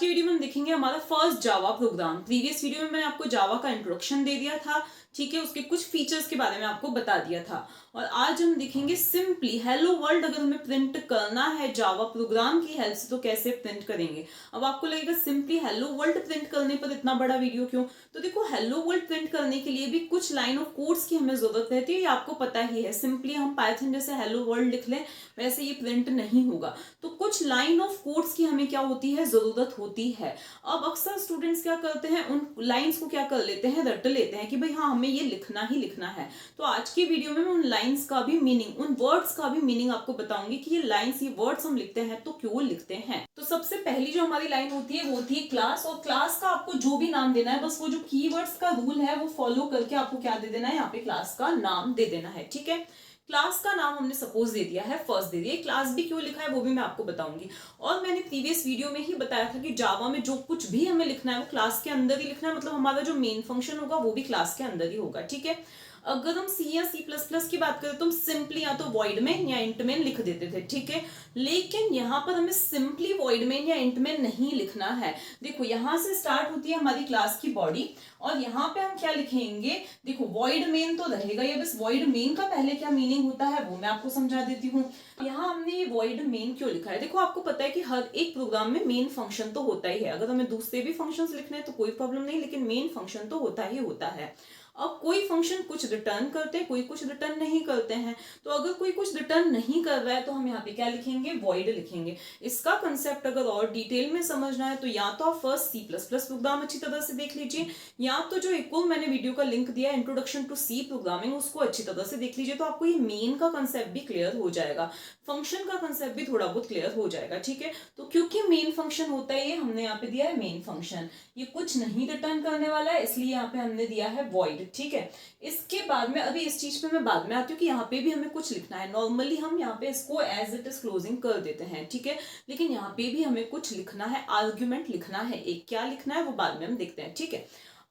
की वीडियो में हम देखेंगे हमारा first Java program. Previous video में मैंने आपको जावा का इंट्रोडक्शन दे दिया था, ठीक है, उसके कुछ फीचर्स के बारे में आपको बता दिया था। और आज हम देखेंगे सिंपली हेलो वर्ल्ड अगर हमें प्रिंट करना है जावा प्रोग्राम की हेल्प से तो कैसे प्रिंट करेंगे। अब आपको लगेगा सिंपली हेलो वर्ल्ड प्रिंट करने पर इतना बड़ा वीडियो क्यों? तो देखो, हेलो वर्ल्ड प्रिंट करने के लिए भी कुछ लाइन ऑफ कोड्स की हमें जरूरत रहती है, ये आपको पता ही है। सिंपली हम पाइथन जैसे हेलो वर्ल्ड लिख लें वैसे ये प्रिंट नहीं होगा, तो कुछ लाइन ऑफ कोड्स की हमें क्या होती है, जरूरत होती है। अब अक्सर स्टूडेंट्स क्या करते हैं, उन लाइंस को क्या कर लेते हैं, रट लेते हैं कि भाई हाँ हमें ये लिखना ही लिखना है। तो आज की वीडियो में मैं उन लाइंस का भी मीनिंग, उन वर्ड्स का भी मीनिंग आपको बताऊंगी कि ये लाइंस, ये वर्ड्स हम लिखते हैं तो क्यों लिखते हैं। तो सबसे पहली जो हमारी लाइन होती है वो होती है क्लास, और क्लास का आपको जो भी नाम देना है बस वो जो कीवर्ड्स का रूल है वो फॉलो करके आपको क्या दे देना है, यहाँ पे क्लास का नाम दे देना है, ठीक है। क्लास का नाम हमने सपोज दे दिया है, फर्स्ट दे दिया। क्लास भी क्यों लिखा है वो भी मैं आपको बताऊंगी। और मैंने प्रीवियस वीडियो में ही बताया था कि जावा में जो कुछ भी हमें लिखना है वो क्लास के अंदर ही लिखना है, मतलब हमारा जो मेन फंक्शन होगा वो भी क्लास के अंदर ही होगा, ठीक है। अगर हम सी या सी प्लस प्लस की बात करें तो हम सिंपली या तो वॉइड में या इंट में लिख देते थे, ठीक है। लेकिन यहाँ पर हमें सिंपली वॉइड में या इंट में नहीं लिखना है। देखो, यहाँ से स्टार्ट होती है हमारी क्लास की बॉडी, और यहाँ पे हम क्या लिखेंगे, देखो वॉइड मेन तो रहेगा ये, बस वॉइड मेन का पहले क्या मीनिंग होता है वो मैं आपको समझा देती हूँ। यहाँ हमने ये वॉइड मेन क्यों लिखा है, देखो आपको पता है कि हर एक प्रोग्राम में मेन फंक्शन तो होता ही है। अगर हमें दूसरे भी फंक्शंस लिखने हैं तो कोई प्रॉब्लम नहीं, लेकिन मेन फंक्शन तो होता ही होता है। अब कोई फंक्शन कुछ रिटर्न करते हैं, कोई कुछ रिटर्न नहीं करते हैं। तो अगर कोई कुछ रिटर्न नहीं कर रहा है तो हम यहाँ पे क्या लिखेंगे, वॉइड लिखेंगे। इसका कंसेप्ट अगर और डिटेल में समझना है तो या तो आप first C plus plus program अच्छी तरह से देख लीजिए, या तो जो एक और मैंने वीडियो का लिंक दिया इंट्रोडक्शन टू सी प्रोग्रामिंग, उसको अच्छी तरह से देख लीजिए, तो आपको ये मेन का कंसेप्ट भी क्लियर हो जाएगा, फंक्शन का कंसेप्ट भी थोड़ा बहुत क्लियर हो जाएगा, ठीक है। तो क्योंकि मेन फंक्शन होता है, ये हमने यहाँ पे दिया है मेन फंक्शन, ये कुछ नहीं रिटर्न करने वाला है, इसलिए यहाँ पे हमने दिया है वॉइड, ठीक है। इसके बाद में, अभी इस चीज पे मैं बाद में आती हूँ कि यहाँ पे भी हमें कुछ लिखना है। नॉर्मली हम यहाँ पे इसको एज इट इज क्लोजिंग कर देते हैं, ठीक है, लेकिन यहाँ पे भी हमें कुछ लिखना है, आर्ग्यूमेंट लिखना है। एक क्या लिखना है वो बाद में हम देखते हैं, ठीक है।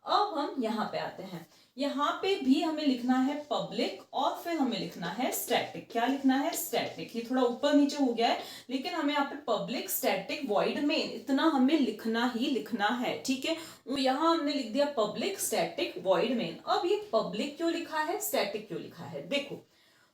अब हम यहाँ पे आते हैं, यहाँ पे भी हमें लिखना है पब्लिक, और फिर हमें लिखना है स्टैटिक। क्या लिखना है, स्टैटिक। ये थोड़ा ऊपर नीचे हो गया है, लेकिन हमें यहाँ पे पब्लिक स्टैटिक वॉइड मेन इतना हमें लिखना ही लिखना है, ठीक है। यहाँ हमने लिख दिया पब्लिक स्टैटिक वॉइड मेन। अब ये पब्लिक क्यों लिखा है, स्टैटिक क्यों लिखा है, देखो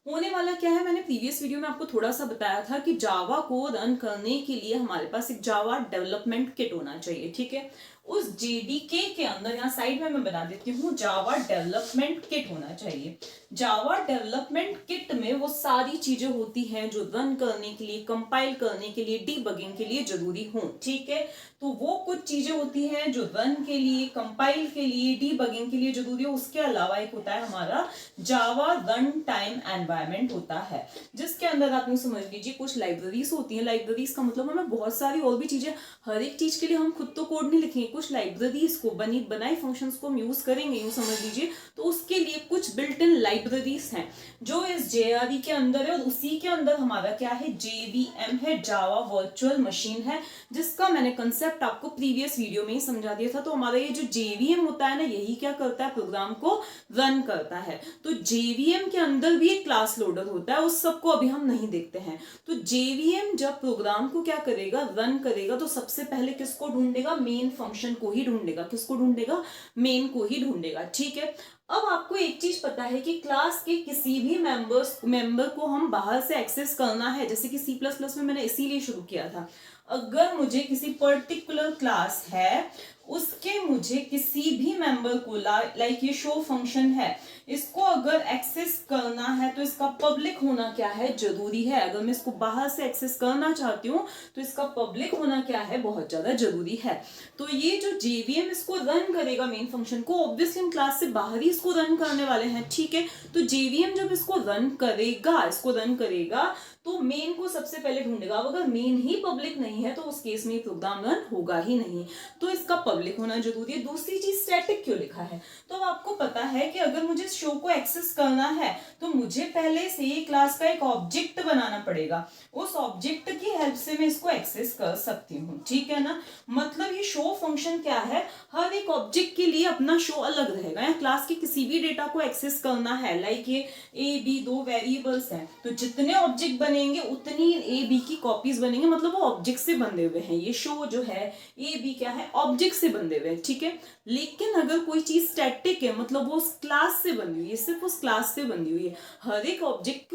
होने वाला क्या है, मैंने प्रीवियस वीडियो में आपको थोड़ा सा बताया था कि जावा को रन करने के लिए हमारे पास एक जावा डेवलपमेंट किट होना चाहिए, ठीक है। उस जेडीके के अंदर, यहाँ साइड में मैं बना देती हूँ, जावा डेवलपमेंट किट होना चाहिए। जावा डेवलपमेंट किट में वो सारी चीजें होती हैं जो रन करने के लिए, कंपाइल करने के लिए, डीबगिंग के लिए जरूरी हो, ठीक है। तो वो कुछ चीजें होती हैं जो रन के लिए, कंपाइल के लिए, डीबगिंग के लिए जरूरी हो। उसके अलावा एक होता है हमारा जावा रन टाइम एनवायरनमेंट होता है, जिसके अंदर आप यूं समझ लीजिए कुछ लाइब्रेरीज होती हैं। लाइब्रेरीज का मतलब हमें बहुत सारी और भी चीजें, हर एक चीज के लिए हम खुद तो कोड नहीं लिखेंगे, कुछ लाइब्रेरीज को, बनाई फंक्शंस को हम यूज करेंगे, यूं समझ लीजिए। तो उसके लिए कुछ बिल्ट इन लाइब्रेरीज हैं जो इस जेआरई के अंदर है, और उसी के अंदर हमारा क्या है, जेवीएम है, जावा वर्चुअल मशीन है, जिसका मैंने कंसेप्ट आपको प्रीवियस वीडियो में ही समझा दिया था। तो हमारा ये जो जेवीएम होता है ना, यही क्या करता है, प्रोग्राम को रन करता है। तो जेवीएम के अंदर भी एक क्लास लोडर होता है, उस सबको अभी हम नहीं देखते हैं। तो जेवीएम जब प्रोग्राम को क्या करेगा, रन करेगा, तो सबसे पहले किसको ढूंढेगा, मेन फंक्शन को ही ढूंढेगा। किसको ढूंढेगा, मेन को ही ढूंढेगा, ठीक है। अब आपको एक चीज पता है कि क्लास के किसी भी मेंबर को हम बाहर से एक्सेस करना है, जैसे कि सी प्लस प्लस में मैंने इसीलिए शुरू किया था। अगर मुझे किसी पर्टिकुलर क्लास है, उसके मुझे किसी भी मेंबर को, लाइक ये शो फंक्शन है, इसको अगर एक्सेस करना है तो इसका पब्लिक होना क्या है, जरूरी है। अगर मैं इसको बाहर से एक्सेस करना चाहती हूँ तो इसका पब्लिक होना क्या है, बहुत ज्यादा जरूरी है। तो ये जो जेवीएम इसको रन करेगा मेन फंक्शन को, ऑब्वियसली हम क्लास से बाहर ही इसको रन करने वाले हैं, ठीक है। तो जेवीएम जब इसको रन करेगा तो मेन को सबसे पहले ढूंढेगा। अगर मेन ही पब्लिक नहीं है तो उस केस में प्रोग्राम रन होगा ही नहीं, तो इसका पब्लिक होना जरूरी है। दूसरी चीज, स्टैटिक क्यों लिखा है, तो अब आपको पता है कि अगर मुझे शो को एक्सेस करना है तो मुझे पहले से ही क्लास का एक ऑब्जेक्ट बनाना पड़ेगा, उस ऑब्जेक्ट की हेल्प से मैं इसको एक्सेस कर सकती हूँ, ठीक है ना। मतलब ये शो फंक्शन क्या है, हर एक ऑब्जेक्ट के लिए अपना शो अलग रहेगा। या क्लास के किसी भी डेटा को एक्सेस करना है, लाइक ये ए बी दो वेरिएबल्स हैं, तो जितने ऑब्जेक्ट बनेंगे उतनी ए बी की कॉपीज बनेंगे, मतलब वो ऑब्जेक्ट से बंधे हुए हैं। ये शो जो है ए बी क्या है, ऑब्जेक्ट से बंधे हुए हैं, ठीक है। लेकिन अगर कोई चीज स्टैटिक है, मतलब वो उस क्लास से बनी हुई है, सिर्फ उस क्लास से बनी हुई है, हर एक ऑब्जेक्ट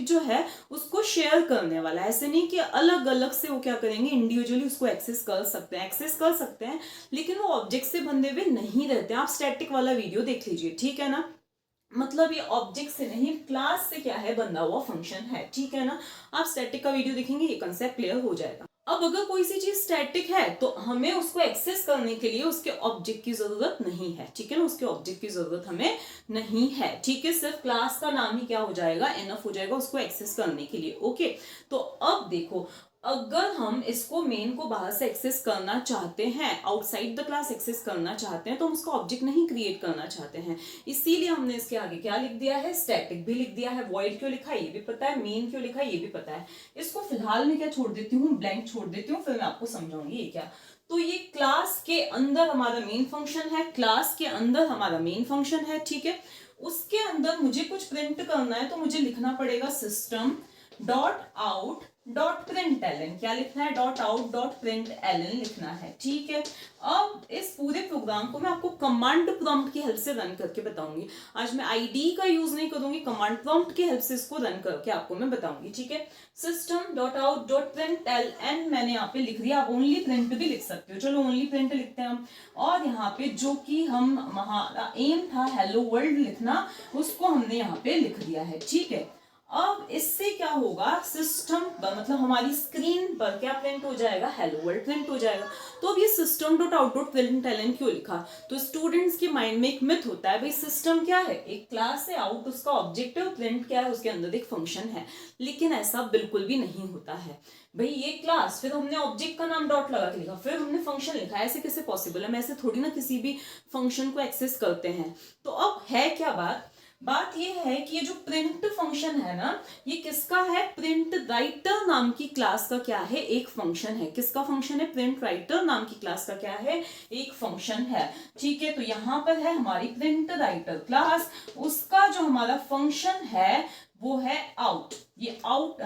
जो है उसको शेयर करने वाला है। ऐसे नहीं कि अलग अलग से वो क्या करेंगे, इंडिविजुअली उसको एक्सेस कर सकते हैं, लेकिन वो ऑब्जेक्ट से बंधे हुए नहीं रहते। आप स्टैटिक वाला वीडियो देख लीजिए, ठीक है ना। मतलब ये ऑब्जेक्ट से नहीं, क्लास से क्या है, बंधा हुआ फंक्शन है, ठीक है ना। आप स्टैटिक का वीडियो देखेंगे, ये कंसेप्ट क्लियर हो जाएगा। अब अगर कोई सी चीज स्टैटिक है तो हमें उसको एक्सेस करने के लिए उसके ऑब्जेक्ट की जरूरत नहीं है, ठीक है ना। उसके ऑब्जेक्ट की जरूरत हमें नहीं है, ठीक है। सिर्फ क्लास का नाम ही क्या हो जाएगा, एनफ हो जाएगा उसको एक्सेस करने के लिए, ओके। तो अब देखो, अगर हम इसको मेन को बाहर से एक्सेस करना चाहते हैं, आउटसाइड द क्लास एक्सेस करना चाहते हैं, तो हम उसका ऑब्जेक्ट नहीं क्रिएट करना चाहते हैं, इसीलिए हमने इसके आगे क्या लिख दिया है, स्टैटिक भी लिख दिया है। वॉइड क्यों लिखा है ये भी पता है, मेन क्यों लिखा है ये भी पता है। इसको फिलहाल मैं क्या छोड़ देती हूँ, ब्लैंक छोड़ देती हूँ, फिर मैं आपको समझाऊंगी ये क्या। तो ये क्लास के अंदर हमारा मेन फंक्शन है, क्लास के अंदर हमारा मेन फंक्शन है, ठीक है। उसके अंदर मुझे कुछ प्रिंट करना है, तो मुझे लिखना पड़ेगा system dot out dot println. क्या लिखना है, dot out dot println लिखना है, ठीक है। अब इस पूरे प्रोग्राम को मैं आपको कमांड प्रॉम्प्ट की हेल्प से रन करके बताऊंगी। आज मैं आईडी का यूज नहीं करूंगी, कमांड प्रॉम्प्ट की हेल्प से इसको रन करके आपको मैं बताऊंगी, ठीक है। System dot out dot println मैंने यहाँ पे लिख दिया। आप ओनली प्रिंट भी लिख सकते हो, चलो ओनली प्रिंट लिखते हैं हम। और यहाँ पे जो कि हमारा एम था हेलो वर्ल्ड लिखना, उसको हमने यहाँ पे लिख दिया है, ठीक है। अब इससे क्या होगा, सिस्टम मतलब हमारी स्क्रीन पर क्या प्रिंट हो जाएगा, हेलो वर्ल्ड प्रिंट हो जाएगा। तो अब ये system dot out dot println क्यों लिखा, तो स्टूडेंट्स के माइंड में एक मिथ होता है, भाई सिस्टम क्या है, एक क्लास है, आउट उसका ऑब्जेक्ट है, और प्रिंट क्या है, उसके अंदर एक फंक्शन है। लेकिन ऐसा बिल्कुल भी नहीं होता है भाई। ये क्लास, फिर हमने ऑब्जेक्ट का नाम डॉट लगा के लिखा, फिर हमने फंक्शन लिखा, ऐसे कैसे पॉसिबल है। हम ऐसे थोड़ी ना किसी भी फंक्शन को एक्सेस करते हैं। तो अब है क्या बात ये है कि ये जो प्रिंट फंक्शन है ना, ये किसका है, प्रिंट राइटर नाम की क्लास का क्या है, एक फंक्शन है। किसका फंक्शन है, प्रिंट राइटर नाम की क्लास का क्या है, एक फंक्शन है, ठीक है। तो यहां पर है हमारी प्रिंट राइटर क्लास, उसका जो हमारा फंक्शन है वो है आउट। ये आउट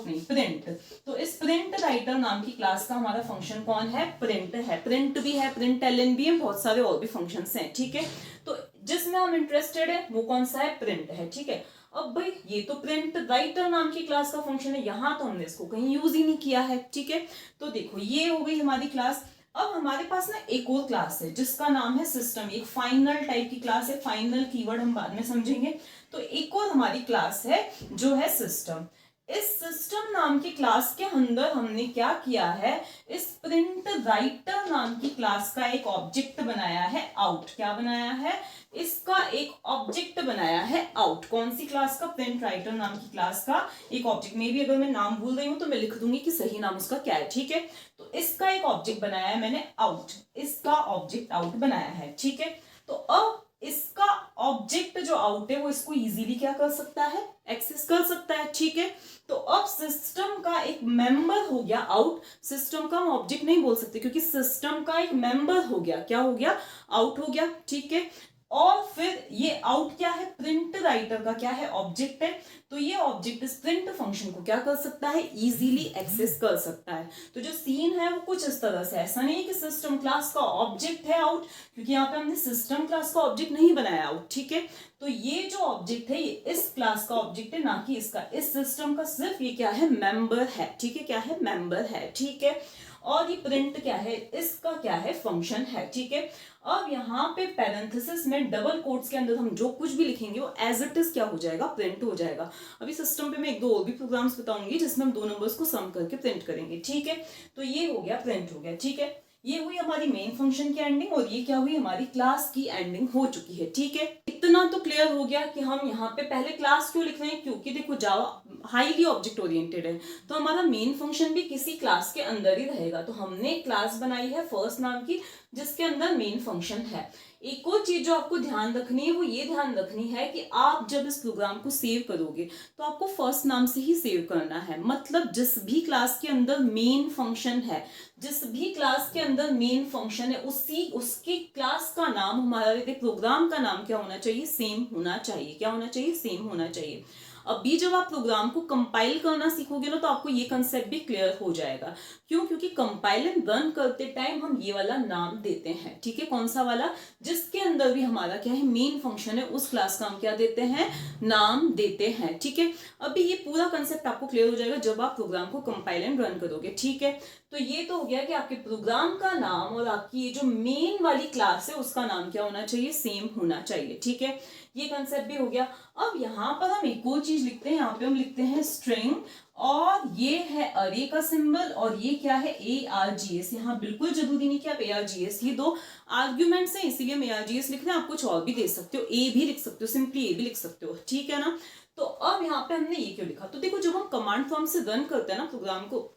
नहीं, प्रिंट। तो इस प्रिंट राइटर नाम की क्लास का हमारा फंक्शन कौन है, प्रिंट है। प्रिंट भी है, प्रिंट एलन भी है, बहुत सारे और भी फंक्शंस हैं, ठीक है। तो जिसमें हम इंटरेस्टेड है वो कौन सा है, प्रिंट है, ठीक है। अब भाई ये तो प्रिंट राइटर नाम की क्लास का फंक्शन है, यहां तो हमने इसको कहीं यूज ही नहीं किया है, ठीक है। तो देखो ये हो गई हमारी क्लास। अब हमारे पास ना एक और क्लास है जिसका नाम है सिस्टम, एक फाइनल टाइप की क्लास है, फाइनल कीवर्ड हम बाद में समझेंगे। तो एक और हमारी क्लास है जो है सिस्टम। इस सिस्टम नाम की क्लास के अंदर हमने क्या किया है, इस प्रिंट राइटर नाम की क्लास का एक ऑब्जेक्ट बनाया है आउट। क्या बनाया है, इसका एक ऑब्जेक्ट बनाया है आउट। कौन सी क्लास का, प्रिंट राइटर नाम की क्लास का एक ऑब्जेक्ट। मे भी अगर मैं नाम भूल रही हूं तो मैं लिख दूंगी कि सही नाम उसका क्या है, ठीक है। तो इसका एक ऑब्जेक्ट बनाया है मैंने आउट, इसका ऑब्जेक्ट आउट बनाया है, ठीक है। तो अब इसका ऑब्जेक्ट जो आउट है वो इसको इजीली क्या कर सकता है, एक्सेस कर सकता है, ठीक है। तो अब सिस्टम का एक मेंबर हो गया आउट। सिस्टम का हम ऑब्जेक्ट नहीं बोल सकते क्योंकि सिस्टम का एक मेंबर हो गया, क्या हो गया, आउट हो गया, ठीक है। और फिर ये आउट क्या है, प्रिंट राइटर का क्या है, ऑब्जेक्ट है। तो ये ऑब्जेक्ट इस प्रिंट फंक्शन को क्या कर सकता है, इजीली एक्सेस कर सकता है। तो जो सीन है वो कुछ इस तरह से, ऐसा नहीं है कि सिस्टम क्लास का ऑब्जेक्ट है आउट, क्योंकि यहाँ पे हमने सिस्टम क्लास का ऑब्जेक्ट नहीं बनाया आउट, ठीक है। तो ये जो ऑब्जेक्ट है ये इस क्लास का ऑब्जेक्ट है, ना कि इसका। इस सिस्टम का सिर्फ ये क्या है, मेंबर है, ठीक है। क्या है, मेंबर है, ठीक है। और ये प्रिंट क्या है, इसका क्या है, फंक्शन है, ठीक है। अब यहाँ पे पैरेंथेसिस में डबल कोट्स के अंदर हम जो कुछ भी लिखेंगे वो एज इट इज क्या हो जाएगा, प्रिंट हो जाएगा। अभी सिस्टम पे मैं एक दो और भी प्रोग्राम्स बताऊंगी जिसमें हम दो नंबर्स को सम करके प्रिंट करेंगे, ठीक है। तो ये हो गया, प्रिंट हो गया, ठीक है। ये हुई हमारी मेन फंक्शन की एंडिंग, और ये क्या हुई, हमारी क्लास की एंडिंग हो चुकी है, ठीक है। इतना तो क्लियर हो गया कि हम यहाँ पे पहले क्लास क्यों लिख रहे हैं, क्योंकि देखो जावा हाईली ऑब्जेक्ट ओरिएंटेड है, तो हमारा मेन फंक्शन भी किसी क्लास के अंदर ही रहेगा। तो हमने क्लास बनाई है फर्स्ट नाम की, जिसके अंदर मेन फंक्शन है। एक और चीज जो आपको ध्यान रखनी है वो ये ध्यान रखनी है कि आप जब इस प्रोग्राम को सेव करोगे तो आपको फर्स्ट नाम से ही सेव करना है। मतलब जिस भी क्लास के अंदर मेन फंक्शन है, जिस भी क्लास के अंदर मेन फंक्शन है, उसकी क्लास का नाम, हमारे प्रोग्राम का नाम क्या होना चाहिए, सेम होना चाहिए। क्या होना चाहिए, सेम होना चाहिए। अभी जब आप प्रोग्राम को कंपाइल करना सीखोगे ना तो आपको ये कंसेप्ट भी क्लियर हो जाएगा। क्यों? क्योंकि कंपाइल एंड रन करते टाइम हम ये वाला नाम देते हैं, ठीक है। कौन सा वाला? जिसके अंदर भी हमारा क्या है, मेन फंक्शन है, उस क्लास का हम क्या देते हैं, नाम देते हैं, ठीक है। अभी ये पूरा कंसेप्ट आपको क्लियर हो जाएगा जब आप प्रोग्राम को कंपाइल एंड रन करोगे, ठीक है। तो ये तो हो गया कि आपके प्रोग्राम का नाम और आपकी ये जो मेन वाली क्लास है उसका नाम क्या होना चाहिए, सेम होना चाहिए, ठीक है। ये कंसेप्ट भी हो गया। अब यहाँ पर हम एक और चीज लिखते हैं, यहाँ पे हम लिखते हैं स्ट्रिंग, और ये है अरे का सिंबल, और ये क्या है, ARGS। यहाँ बिल्कुल जरूरी नहीं कि आप ARGS, ये दो आर्ग्यूमेंट्स हैं इसीलिए हम ARGS लिख रहे हैं। आप कुछ और भी दे सकते हो, A भी लिख सकते हो, सिंपली A भी लिख सकते हो, ठीक है ना। तो अब यहाँ पे हमने ये क्यों लिखा, तो देखो जब हम कमांड फॉर्म से रन करते हैं ना प्रोग्राम को,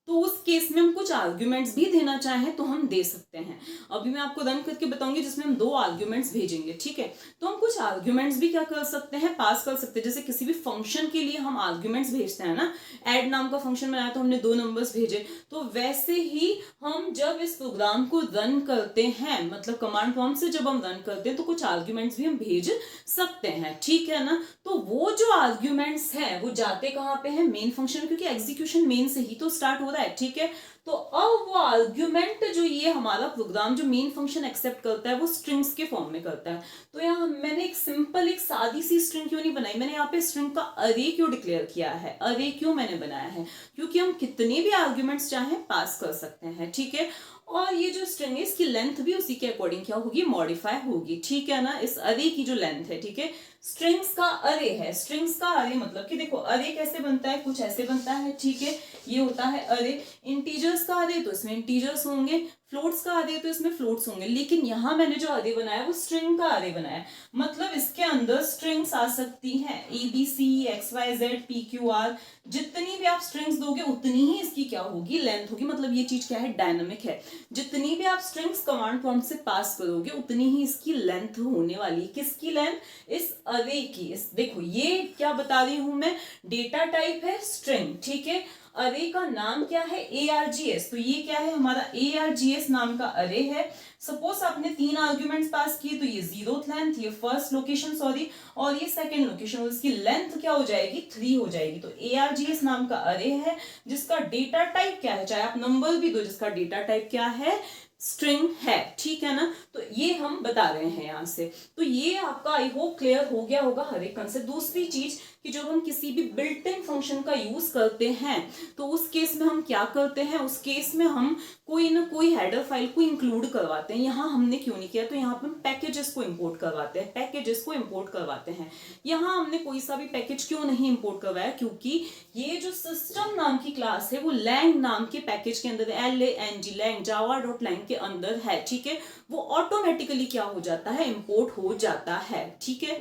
तो उस केस में हम कुछ आर्ग्यूमेंट्स भी देना चाहें तो हम दे सकते हैं। अभी मैं आपको रन करके बताऊंगी जिसमें हम 2 आर्ग्यूमेंट्स भेजेंगे, ठीक है। तो हम कुछ आर्ग्यूमेंट्स भी क्या कर सकते हैं, पास कर सकते हैं। जैसे किसी भी फंक्शन के लिए हम आर्ग्यूमेंट्स भेजते हैं ना, ऐड नाम का फंक्शन बनाया तो हमने 2 नंबर्स भेजे, तो वैसे ही हम जब इस प्रोग्राम को रन करते हैं, मतलब कमांड फॉर्म से जब हम रन करते हैं तो कुछ आर्ग्यूमेंट्स भी हम भेज सकते हैं, ठीक है ना। तो वो जो आर्ग्यूमेंट्स हैं वो जाते कहाँ पे हैं, मेन फंक्शन, क्योंकि एग्जीक्यूशन मेन से ही तो स्टार्ट हो रहा है, ठीक है। तो अब वो आर्ग्यूमेंट जो ये हमारा प्रोग्राम जो मेन फंक्शन एक्सेप्ट करता है वो स्ट्रिंग्स के फॉर्म में करता है। तो यहाँ मैंने एक सिंपल, एक सादी सी स्ट्रिंग क्यों नहीं बनाई, मैंने यहाँ पे स्ट्रिंग का अरे क्यों डिक्लेयर किया है, अरे क्यों मैंने बनाया है, क्योंकि हम कितने भी आर्ग्यूमेंट्स चाहें पास कर सकते हैं, ठीक है। और ये जो स्ट्रिंग है इसकी लेंथ भी उसी के अकॉर्डिंग क्या होगी, मॉडिफाई होगी, ठीक है ना। इस अरे की जो लेंथ है, ठीक है, स्ट्रिंग्स का अरे है, स्ट्रिंग्स का अरे मतलब कि देखो अरे कैसे बनता है, कुछ ऐसे बनता है, ठीक है। ये होता है अरे। इंटीजर्स का अरे तो इसमें इंटीजर्स होंगे, फ्लोट्स का अरे तो इसमें फ्लोट्स होंगे, लेकिन यहाँ मैंने जो अरे बनाया वो स्ट्रिंग का अरे बनाया। मतलब इसके अंदर स्ट्रिंग्स आ सकती हैं ABC, XYZ, PQR, जितनी भी आप स्ट्रिंग्स दोगे उतनी ही इसकी क्या होगी, लेंथ होगी। मतलब ये चीज क्या है, डायनामिक है। जितनी भी आप स्ट्रिंग्स कमांड प्रॉम्प्ट से पास करोगे उतनी ही इसकी लेंथ होने वाली है। किसकी लेंथ, इस अरे की। इस देखो ये क्या बता रही हूं मैं, डेटा टाइप है स्ट्रिंग, ठीक है। अरे का नाम क्या है, ARGS। तो ये क्या है, हमारा ARGS नाम का अरे है। सपोज आपने 3 आर्ग्यूमेंट्स पास किए, तो ये 0th लेंथ, ये फर्स्ट लोकेशन सॉरी, और ये सेकंड लोकेशन, इसकी लेंथ क्या हो जाएगी, 3 हो जाएगी। तो ARGS नाम का अरे है जिसका डेटा टाइप क्या है, चाहे आप नंबर भी दो, जिसका डेटा टाइप क्या है, स्ट्रिंग है, ठीक है ना। तो ये हम बता रहे हैं यहां से। तो ये आपका आई होप क्लियर हो गया होगा हर एक कंसेप्ट। दूसरी चीज कि जब हम किसी भी बिल्ट इन फंक्शन का यूज करते हैं तो उस केस में हम क्या करते हैं, उस केस में हम कोई ना कोई हेडर फाइल को इंक्लूड करवाते हैं। यहाँ हमने क्यों नहीं किया, तो यहाँ पे हम पैकेजेस को इंपोर्ट करवाते हैं, पैकेजेस को इंपोर्ट करवाते हैं। यहाँ हमने कोई सा भी पैकेज क्यों नहीं इंपोर्ट करवाया, क्योंकि ये जो सिस्टम नाम की क्लास है वो लैंग नाम के पैकेज के अंदर, LANG, लैंग java.lang के अंदर है, ठीक है। वो ऑटोमेटिकली क्या हो जाता है, इंपोर्ट हो जाता है, ठीक है।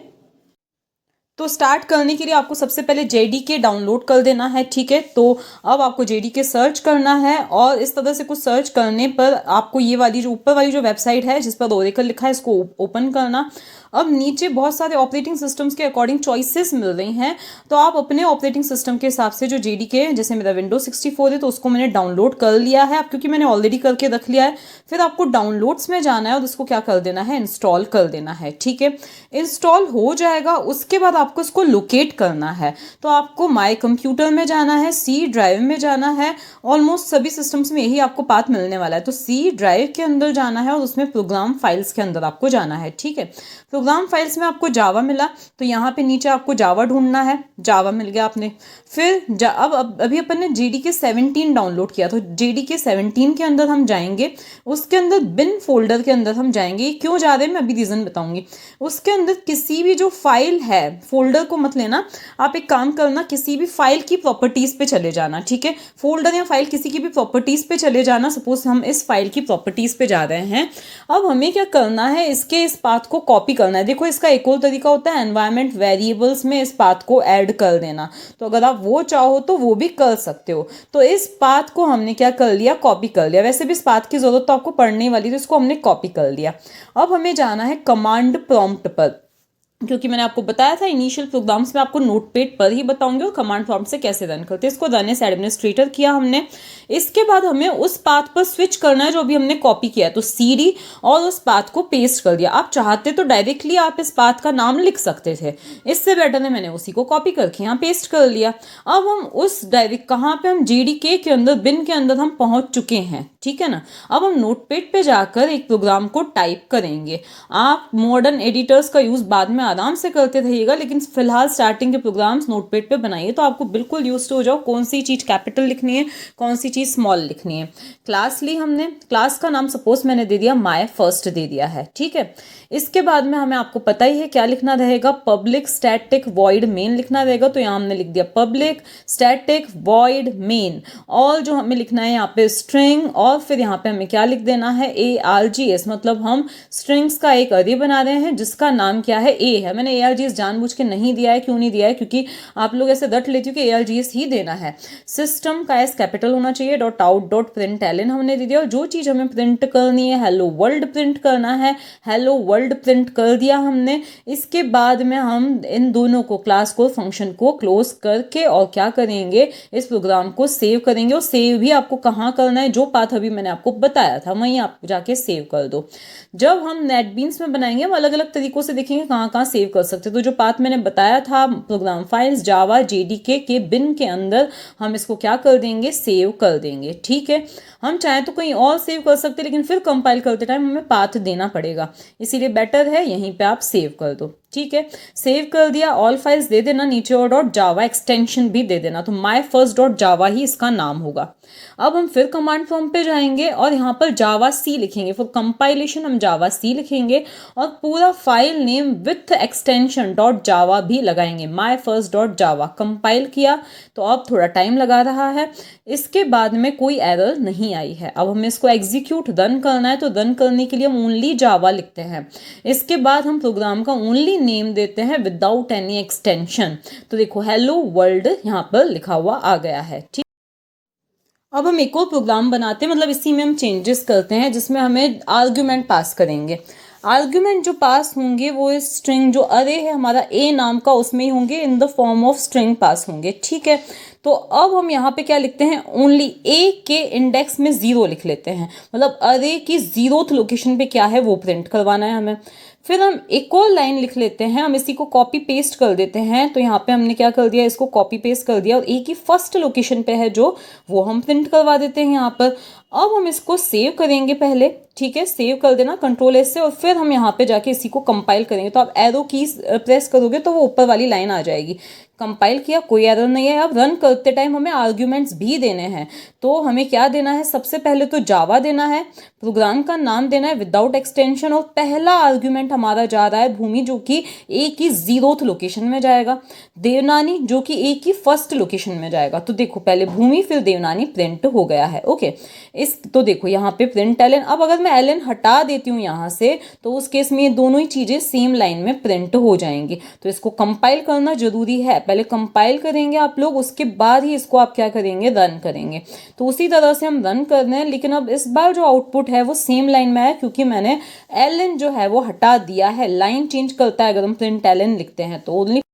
तो स्टार्ट करने के लिए आपको सबसे पहले JDK डाउनलोड कर देना है, ठीक है। तो अब आपको JDK सर्च करना है, और इस तरह से कुछ सर्च करने पर आपको ये वाली जो ऊपर वाली जो वेबसाइट है जिस पर ओरेकल लिखा है इसको ओपन करना। अब नीचे बहुत सारे ऑपरेटिंग सिस्टम्स के अकॉर्डिंग चॉइसेस मिल रही हैं, तो आप अपने ऑपरेटिंग सिस्टम के हिसाब से जो JDK है, जैसे मेरा विंडोज 64 है तो उसको मैंने डाउनलोड कर लिया है। अब क्योंकि मैंने ऑलरेडी करके रख लिया है, फिर आपको डाउनलोड्स में जाना है और उसको क्या कर देना है, इंस्टॉल कर देना है, ठीक है। इंस्टॉल हो जाएगा, उसके बाद आपको इसको लोकेट करना है। तो आपको माई कंप्यूटर में जाना है, C ड्राइव में जाना है। ऑलमोस्ट सभी सिस्टम्स में यही आपको पाथ मिलने वाला है। तो C ड्राइव के अंदर जाना है और उसमें प्रोग्राम फाइल्स के अंदर आपको जाना है, ठीक है। प्रोग्राम फाइल्स में आपको जावा मिला, तो यहाँ पे नीचे आपको जावा ढूंढना है। जावा मिल गया आपने। फिर अब अभी अपन ने JDK 17 डाउनलोड किया, तो JDK 17 के अंदर हम जाएंगे। उसके अंदर बिन फोल्डर के अंदर हम जाएंगे। क्यों जा रहे हैं मैं अभी रीज़न बताऊंगी। उसके अंदर किसी भी जो फाइल है फोल्डर को मत लेना, आप एक काम करना, किसी भी फाइल की प्रॉपर्टीज पे चले जाना, ठीक है, फोल्डर या फाइल किसी की भी प्रॉपर्टीज पे चले जाना। सपोज हम इस फाइल की प्रॉपर्टीज पे जा रहे हैं, अब हमें क्या करना है, इसके इस पाथ को कॉपी करना है। देखो इसका एक और तरीका होता है एनवायरमेंट वेरिएबल्स में इस पाथ को ऐड कर देना, तो अगर आप वो चाहो तो वो भी कर सकते हो। तो इस पाथ को हमने क्या कर लिया, कॉपी कर लिया। वैसे भी इस पाथ की जरूरत तो आपको पड़ने वाली, तो इसको हमने कॉपी कर लिया। अब हमें जाना है कमांड प्रॉम्प्ट पर, क्योंकि मैंने आपको बताया था इनिशियल प्रोग्राम्स में आपको नोटपैड पर ही बताऊंगी और कमांड प्रॉम्प्ट से कैसे रन करते हैं। इसको रन एज एडमिनिस्ट्रेटर किया हमने। इसके बाद हमें उस पाथ पर स्विच करना है जो भी हमने कॉपी किया है, तो सीडी और उस पाथ को पेस्ट कर दिया। आप चाहते तो डायरेक्टली आप इस पाथ का नाम लिख सकते थे, इससे बेटर है मैंने उसी को कॉपी करके यहाँ पेस्ट कर लिया। अब हम उस डायरेक्ट कहाँ पे, हम जेडीके के अंदर, बिन के अंदर हम पहुंच चुके हैं, ठीक है ना। अब हम नोटपैड पे जाकर एक प्रोग्राम को टाइप करेंगे। आप मॉडर्न एडिटर्स का यूज बाद में आराम से करते रहिएगा, लेकिन फिलहाल स्टार्टिंग के प्रोग्राम्स नोटपैड पे बनाइए तो आपको बिल्कुल यूज हो जाओ कौन सी चीज कैपिटल लिखनी है, कौन सी चीज स्मॉल लिखनी है। क्लास ली हमने, क्लास का नाम सपोज मैंने दे दिया माय फर्स्ट दे दिया है, ठीक है। इसके बाद में हमें, आपको पता ही है क्या लिखना रहेगा, पब्लिक स्टैटिक वॉइड मेन लिखना रहेगा। तो यहाँ हमने लिख दिया पब्लिक स्टैटिक वॉइड मेन, और जो हमें लिखना है यहाँ पे स्ट्रिंग, और फिर यहाँ पे हमें क्या लिख देना है, ARGS, मतलब हम स्ट्रिंग्स का एक अरे बना रहे हैं जिसका नाम क्या है, ए है। मैंने ARGS जानबूझ के नहीं दिया है, क्यों नहीं दिया है, क्योंकि आप लोग ऐसे रट लेती हो कि ARGS ही देना है। सिस्टम का एस कैपिटल होना चाहिए, .out.println हमने दे दिया, और जो चीज हमें प्रिंट करनी है, हेलो वर्ल्ड प्रिंट करना है, हेलो वर्ल्ड प्रिंट कर दिया हमने। इसके बाद में हम इन दोनों को, क्लास को, फंक्शन को क्लोज करके और क्या करेंगे, इस प्रोग्राम को सेव करेंगे। और सेव भी आपको कहाँ करना है, जो पाथ अभी मैंने आपको बताया था वहीं आप जाके सेव कर दो। जब हम नेटबीन्स में बनाएंगे हम अलग अलग तरीकों से देखेंगे कहाँ कहाँ सेव कर सकते हैं। तो जो पाथ मैंने बताया था, प्रोग्राम फाइल्स जावा जेडीके के बिन के अंदर हम इसको क्या कर देंगे, सेव कर देंगे, ठीक है। हम चाहें तो कहीं और सेव कर सकते हैं, लेकिन फिर कंपाइल करते टाइम हमें पाथ देना पड़ेगा, इसीलिए बेटर है यहीं पे आप सेव कर दो, ठीक है। सेव कर दिया, ऑल फाइल्स दे देना नीचे, और .java एक्सटेंशन भी दे देना, तो माय फर्स्ट .java ही इसका नाम होगा। अब हम फिर कमांड प्रॉम्प्ट पे जाएंगे और यहाँ पर जावा सी लिखेंगे, फॉर कंपाइलेशन हम जावा सी लिखेंगे, और पूरा file name with extension .java भी लगाएंगे, माय फर्स्ट .java। कंपाइल किया तो अब थोड़ा टाइम लगा रहा है, इसके बाद में कोई एरर नहीं आई है। अब हमें इसको एग्जीक्यूट रन करना है, तो रन करने के लिए हम ओनली जावा लिखते हैं। इसके बाद हम प्रोग्राम का ओनली नेम देते हैं विदाउट एनी एक्सटेंशन। तो देखो हेलो वर्ल्ड यहाँ पर लिखा हुआ आ गया है, ठीक। अब हम एक और प्रोग्राम बनाते हैं, मतलब इसी में हम चेंजेस करते हैं, जिसमें हमें आर्ग्यूमेंट पास करेंगे। आर्ग्यूमेंट जो पास होंगे वो इस स्ट्रिंग, जो अरे है हमारा ए नाम का, उसमें ही होंगे, in the form of string pass होंगे, ठीक है। तो अब हम यहाँ पे क्या लिखते हैं, ओनली ए के इंडेक्स में 0 लिख लेते हैं, मतलब अरे की 0th लोकेशन पे क्या है वो प्रिंट करवाना है हमें। फिर हम एक और लाइन लिख लेते हैं, हम इसी को कॉपी पेस्ट कर देते हैं। तो यहाँ पे हमने क्या कर दिया, इसको कॉपी पेस्ट कर दिया, और ए की फर्स्ट लोकेशन पे है जो, वो हम प्रिंट करवा देते हैं यहाँ पर। अब हम इसको सेव करेंगे पहले, ठीक है, सेव कर देना Ctrl+S से, और फिर हम यहाँ पे जाके इसी को कंपाइल करेंगे। तो आप एरो कीज प्रेस करोगे तो वो ऊपर वाली लाइन आ जाएगी। कंपाइल किया, कोई एरर नहीं है। अब रन करते टाइम हमें आर्ग्यूमेंट्स भी देने हैं, तो हमें क्या देना है, सबसे पहले तो जावा देना है, प्रोग्राम का नाम देना है विदाउट एक्सटेंशन, और पहला आर्ग्यूमेंट हमारा जा रहा है भूमि, जो कि ए की 0th लोकेशन में जाएगा, देवनानी जो कि ए की फर्स्ट लोकेशन में जाएगा। तो देखो पहले भूमि फिर देवनानी प्रिंट हो गया है, ओके। इस तो देखो यहाँ पे प्रिंट एलन, अब अगर मैं एलन हटा देती हूँ यहाँ से, तो उस केस में ये दोनों ही चीजें सेम लाइन में प्रिंट हो जाएंगी। तो इसको कंपाइल करना जरूरी है, पहले कंपाइल करेंगे आप लोग, उसके बाद ही इसको आप क्या करेंगे, रन करेंगे। तो उसी तरह से हम रन कर रहे हैं, लेकिन अब इस बार जो आउटपुट है वो सेम लाइन में है, क्योंकि मैंने एलन जो है वो हटा दिया है। लाइन चेंज करता है अगर हम प्रिंट एलन लिखते हैं, तो ओनली